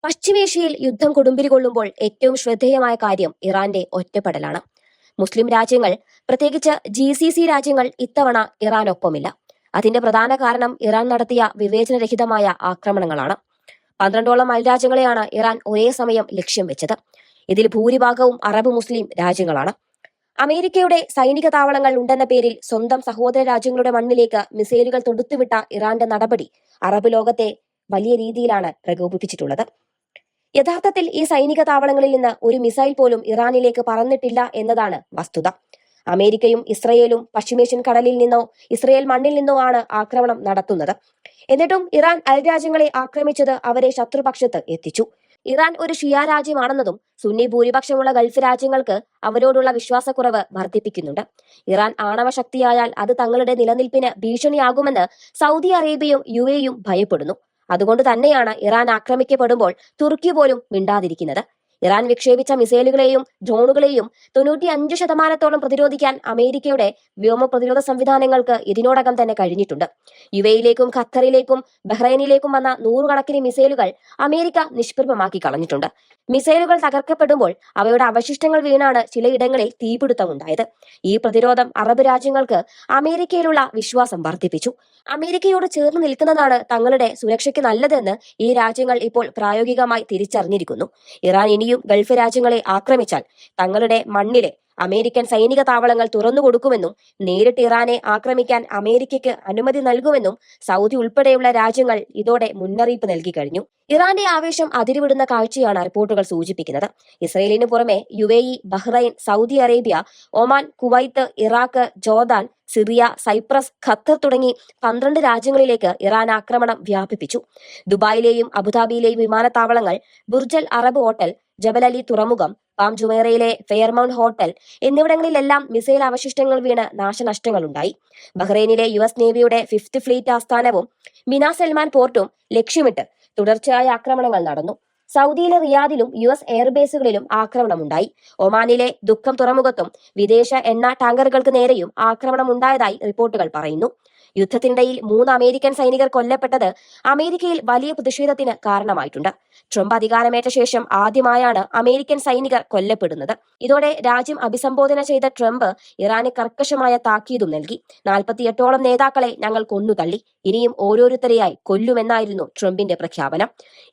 പശ്ചിമേഷ്യയിൽ യുദ്ധം കൊടുമ്പിരി കൊള്ളുമ്പോൾ ഏറ്റവും ശ്രദ്ധേയമായ കാര്യം ഇറാന്റെ ഒറ്റപ്പെടലാണ്. മുസ്ലിം രാജ്യങ്ങൾ, പ്രത്യേകിച്ച് GCC രാജ്യങ്ങൾ ഇത്തവണ ഇറാനൊപ്പമില്ല. അതിന്റെ പ്രധാന കാരണം ഇറാൻ നടത്തിയ വിവേചനരഹിതമായ ആക്രമണങ്ങളാണ്. 12ഓളം അയൽരാജ്യങ്ങളെയാണ് ഇറാൻ ഒരേ സമയം ലക്ഷ്യം വെച്ചത്. ഇതിൽ ഭൂരിഭാഗവും അറബ് മുസ്ലിം രാജ്യങ്ങളാണ്. അമേരിക്കയുടെ സൈനിക താവളങ്ങൾ ഉണ്ടെന്ന പേരിൽ സ്വന്തം സഹോദര രാജ്യങ്ങളുടെ മണ്ണിലേക്ക് മിസൈലുകൾ തൊടുത്തുവിട്ട ഇറാന്റെ നടപടി അറബ് ലോകത്തെ വലിയ രീതിയിലാണ് പ്രകോപിപ്പിച്ചിട്ടുള്ളത്. യഥാർത്ഥത്തിൽ ഈ സൈനിക താവളങ്ങളിൽ നിന്ന് ഒരു മിസൈൽ പോലും ഇറാനിലേക്ക് പറന്നിട്ടില്ല എന്നതാണ് വസ്തുത. അമേരിക്കയും ഇസ്രയേലും പശ്ചിമേഷ്യൻ കടലിൽ നിന്നോ ഇസ്രയേൽ മണ്ണിൽ നിന്നോ ആണ് ആക്രമണം നടത്തുന്നത്. എന്നിട്ടും ഇറാൻ അയൽരാജ്യങ്ങളെ ആക്രമിച്ചത് അവരെ ശത്രുപക്ഷത്ത് എത്തിച്ചു. ഇറാൻ ഒരു ഷിയ രാജ്യമാണെന്നതും സുന്നി ഭൂരിപക്ഷമുള്ള ഗൾഫ് രാജ്യങ്ങൾക്ക് അവരോടുള്ള വിശ്വാസക്കുറവ് വർദ്ധിപ്പിക്കുന്നുണ്ട്. ഇറാൻ ആണവ ശക്തിയായാൽ അത് തങ്ങളുടെ നിലനിൽപ്പിന് ഭീഷണിയാകുമെന്ന് സൗദി അറേബ്യയും UAEയും ഭയപ്പെടുന്നു. അതുകൊണ്ട് തന്നെയാണ് ഇറാൻ ആക്രമിക്കപ്പെടുമ്പോൾ തുർക്കി പോലും മിണ്ടാതിരിക്കുന്നത്. ഇറാൻ വിക്ഷേപിച്ച മിസൈലുകളെയും ഡ്രോണുകളെയും 95% പ്രതിരോധിക്കാൻ അമേരിക്കയുടെ വ്യോമ പ്രതിരോധ സംവിധാനങ്ങൾക്ക് ഇതിനോടകം തന്നെ കഴിഞ്ഞിട്ടുണ്ട്. UAEയിലേക്കും ഖത്തറിലേക്കും ബഹ്റൈനിലേക്കും വന്ന നൂറുകണക്കിന് മിസൈലുകൾ അമേരിക്ക നിഷ്പ്രഭമാക്കി കളഞ്ഞിട്ടുണ്ട്. മിസൈലുകൾ തകർക്കപ്പെടുമ്പോൾ അവയുടെ അവശിഷ്ടങ്ങൾ വീണാണ് ചിലയിടങ്ങളിൽ തീപിടുത്തമുണ്ടായത്. ഈ പ്രതിരോധം അറബ് രാജ്യങ്ങൾക്ക് അമേരിക്കയിലുള്ള വിശ്വാസം വർദ്ധിപ്പിച്ചു. അമേരിക്കയോട് ചേർന്ന് നിൽക്കുന്നതാണ് തങ്ങളുടെ സുരക്ഷയ്ക്ക് നല്ലതെന്ന് ഈ രാജ്യങ്ങൾ ഇപ്പോൾ പ്രായോഗികമായി തിരിച്ചറിഞ്ഞിരിക്കുന്നു. ഇറാൻ ഇനിയും ഗൾഫ് രാജ്യങ്ങളെ ആക്രമിച്ചാൽ തങ്ങളുടെ മണ്ണിലെ അമേരിക്കൻ സൈനിക താവളങ്ങൾ തുറന്നു കൊടുക്കുമെന്നും നേരിട്ട് ഇറാനെ ആക്രമിക്കാൻ അമേരിക്കയ്ക്ക് അനുമതി നൽകുമെന്നും സൗദി ഉൾപ്പെടെയുള്ള രാജ്യങ്ങൾ ഇതോടെ മുന്നറിയിപ്പ് നൽകി കഴിഞ്ഞു. ഇറാന്റെ ആവേശം അതിരുവിടുന്ന കാഴ്ചയാണ് റിപ്പോർട്ടുകൾ സൂചിപ്പിക്കുന്നത്. ഇസ്രയേലിന് പുറമെ UAE, Bahrain, Saudi Arabia, Oman, Kuwait, Iraq, Jordan, Syria, Cyprus, Qatar തുടങ്ങി 12 രാജ്യങ്ങളിലേക്ക് ഇറാൻ ആക്രമണം വ്യാപിപ്പിച്ചു. ദുബായിലെയും അബുദാബിയിലെയും വിമാനത്താവളങ്ങൾ, ബുർജൽ അറബ് ഹോട്ടൽ, ജബൽ അലി തുറമുഖം, പാം ജുമൈറയിലെ ഫെയർമൗണ്ട് ഹോട്ടൽ എന്നിവിടങ്ങളിലെല്ലാം മിസൈൽ അവശിഷ്ടങ്ങൾ വീണ് നാശനഷ്ടങ്ങളുണ്ടായി. ബഹ്റൈനിലെ US നേവിയുടെ 5th fleet ആസ്ഥാനവും Bina Salman പോർട്ടും ലക്ഷ്യമിട്ട് തുടർച്ചയായ ആക്രമണങ്ങൾ നടന്നു. സൗദിയിലെ റിയാദിലും US എയർബേസുകളിലും ആക്രമണമുണ്ടായി. ഒമാനിലെ ദുഃഖം തുറമുഖത്തും വിദേശ എണ്ണ ടാങ്കറുകൾക്ക് നേരെയും ആക്രമണമുണ്ടായതായി റിപ്പോർട്ടുകൾ പറയുന്നു. യുദ്ധത്തിനിടയിൽ 3 അമേരിക്കൻ സൈനികർ കൊല്ലപ്പെട്ടത് അമേരിക്കയിൽ വലിയ പ്രതിഷേധത്തിന് കാരണമായിട്ടുണ്ട്. ട്രംപ് അധികാരമേറ്റ ശേഷം ആദ്യമായാണ് അമേരിക്കൻ സൈനികർ കൊല്ലപ്പെടുന്നത്. ഇതോടെ രാജ്യം അഭിസംബോധന ചെയ്ത ട്രംപ് ഇറാന് കർക്കശമായ താക്കീതും നൽകി. 48ഓളം നേതാക്കളെ ഞങ്ങൾ കൊന്നുതള്ളി, ഇനിയും ഓരോരുത്തരെയായി കൊല്ലുമെന്നായിരുന്നു ട്രംപിന്റെ പ്രഖ്യാപനം.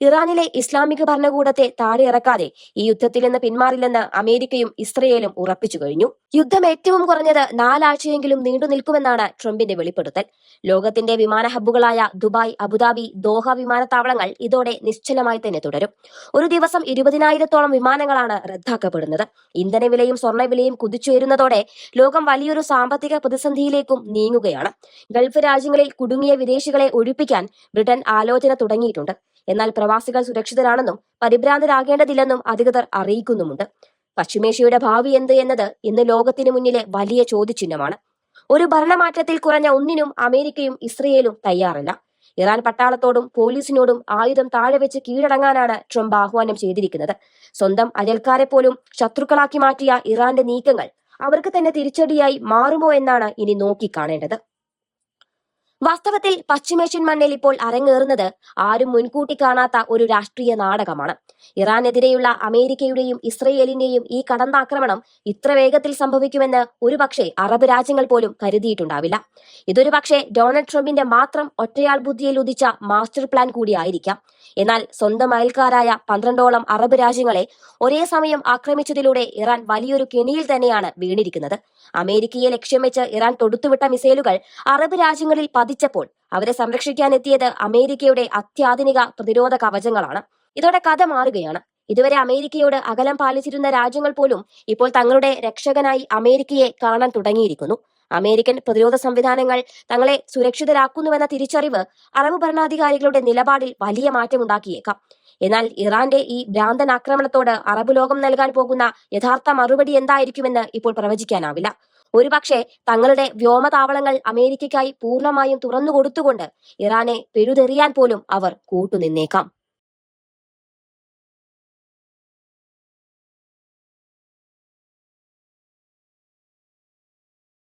ഇറാനിലെ ഇസ്ലാമിക ഭരണകൂടത്തെ താഴെ ഇറക്കാതെ ഈ യുദ്ധത്തിൽ നിന്ന് പിന്മാറില്ലെന്ന് അമേരിക്കയും ഇസ്രയേലും ഉറപ്പിച്ചു കഴിഞ്ഞു. യുദ്ധം ഏറ്റവും കുറഞ്ഞത് 4 ആഴ്ചയെങ്കിലും നീണ്ടു നിൽക്കുമെന്നാണ് ട്രംപിന്റെ വെളിപ്പെടുത്തൽ. ലോകത്തിന്റെ വിമാന ഹബ്ബുകളായ ദുബായ്, അബുദാബി, ദോഹ വിമാനത്താവളങ്ങൾ ഇതോടെ നിശ്ചലമായി തന്നെ തുടരും. ഒരു ദിവസം 20,000-ഓളം വിമാനങ്ങളാണ് റദ്ദാക്കപ്പെടുന്നത്. ഇന്ധനവിലയും സ്വർണ്ണവിലയും കുതിച്ചുയരുന്നതോടെ ലോകം വലിയൊരു സാമ്പത്തിക പ്രതിസന്ധിയിലേക്കും നീങ്ങുകയാണ്. ഗൾഫ് രാജ്യങ്ങളിൽ കുടുങ്ങിയ വിദേശികളെ ഒഴിപ്പിക്കാൻ ബ്രിട്ടൻ ആലോചന തുടങ്ങിയിട്ടുണ്ട്. എന്നാൽ പ്രവാസികൾ സുരക്ഷിതരാണെന്നും പരിഭ്രാന്തരാകേണ്ടതില്ലെന്നും അധികൃതർ അറിയിക്കുന്നുമുണ്ട്. പശ്ചിമേഷ്യയുടെ ഭാവി എന്ത് എന്നത് ഇന്ന് ലോകത്തിന് മുന്നിലെ വലിയ ചോദ്യചിഹ്നമാണ്. ഒരു ഭരണമാറ്റത്തിൽ കുറഞ്ഞ ഒന്നിനും അമേരിക്കയും ഇസ്രയേലും തയ്യാറല്ല. ഇറാൻ പട്ടാളത്തോടും പോലീസിനോടും ആയുധം താഴെ വെച്ച് കീഴടങ്ങാനാണ് ട്രംപ് ആഹ്വാനം ചെയ്തിരിക്കുന്നത്. സ്വന്തം അയൽക്കാരെ പോലും ശത്രുക്കളാക്കി മാറ്റിയ ഇറാന്റെ നീക്കങ്ങൾ അവർക്ക് തന്നെ തിരിച്ചടിയായി മാറുമോ എന്നാണ് ഇനി നോക്കിക്കാണേണ്ടത്. വാസ്തവത്തിൽ പശ്ചിമേഷ്യൻ മണ്ണിൽ ഇപ്പോൾ അരങ്ങേറുന്നത് ആരും മുൻകൂട്ടി കാണാത്ത ഒരു രാഷ്ട്രീയ നാടകമാണ്. ഇറാനെതിരെയുള്ള അമേരിക്കയുടെയും ഇസ്രയേലിന്റെയും ഈ കടന്നാക്രമണം ഇത്ര വേഗത്തിൽ സംഭവിക്കുമെന്ന് ഒരുപക്ഷെ അറബ് രാജ്യങ്ങൾ പോലും കരുതിയിട്ടുണ്ടാവില്ല. ഇതൊരു പക്ഷേ ഡൊണാൾഡ് ട്രംപിന്റെ മാത്രം ഒറ്റയാൾ ബുദ്ധിയിൽ ഉദിച്ച മാസ്റ്റർ പ്ലാൻ കൂടിയായിരിക്കാം. എന്നാൽ സ്വന്തം അയൽക്കാരായ 12ഓളം അറബ് രാജ്യങ്ങളെ ഒരേ സമയം ആക്രമിച്ചതിലൂടെ ഇറാൻ വലിയൊരു കെണിയിൽ തന്നെയാണ് വീണിരിക്കുന്നത്. അമേരിക്കയെ ലക്ഷ്യം വെച്ച് ഇറാൻ തൊടുത്തുവിട്ട മിസൈലുകൾ അറബ് രാജ്യങ്ങളിൽ പതിച്ചപ്പോൾ അവരെ സംരക്ഷിക്കാനെത്തിയത് അമേരിക്കയുടെ അത്യാധുനിക പ്രതിരോധ കവചങ്ങളാണ്. ഇതോടെ കഥ മാറുകയാണ്. ഇതുവരെ അമേരിക്കയോട് അകലം പാലിച്ചിരുന്ന രാജ്യങ്ങൾ പോലും ഇപ്പോൾ തങ്ങളുടെ രക്ഷകനായി അമേരിക്കയെ കാണാൻ തുടങ്ങിയിരിക്കുന്നു. അമേരിക്കൻ പ്രതിരോധ സംവിധാനങ്ങൾ തങ്ങളെ സുരക്ഷിതരാക്കുന്നുവെന്ന തിരിച്ചറിവ് അറബ് ഭരണാധികാരികളുടെ നിലപാടിൽ വലിയ മാറ്റമുണ്ടാക്കിയേക്കാം. എന്നാൽ ഇറാന്റെ ഈ ഭ്രാന്തൻ ആക്രമണത്തോട് അറബ് ലോകം നൽകാൻ പോകുന്ന യഥാർത്ഥ മറുപടി എന്തായിരിക്കുമെന്ന് ഇപ്പോൾ പ്രവചിക്കാനാവില്ല. ഒരുപക്ഷെ തങ്ങളുടെ വ്യോമതാവളങ്ങൾ അമേരിക്കയ്ക്കായി പൂർണ്ണമായും തുറന്നു കൊടുത്തുകൊണ്ട് ഇറാനെ പെരുതെറിയാൻ പോലും അവർ കൂട്ടുനിന്നേക്കാം.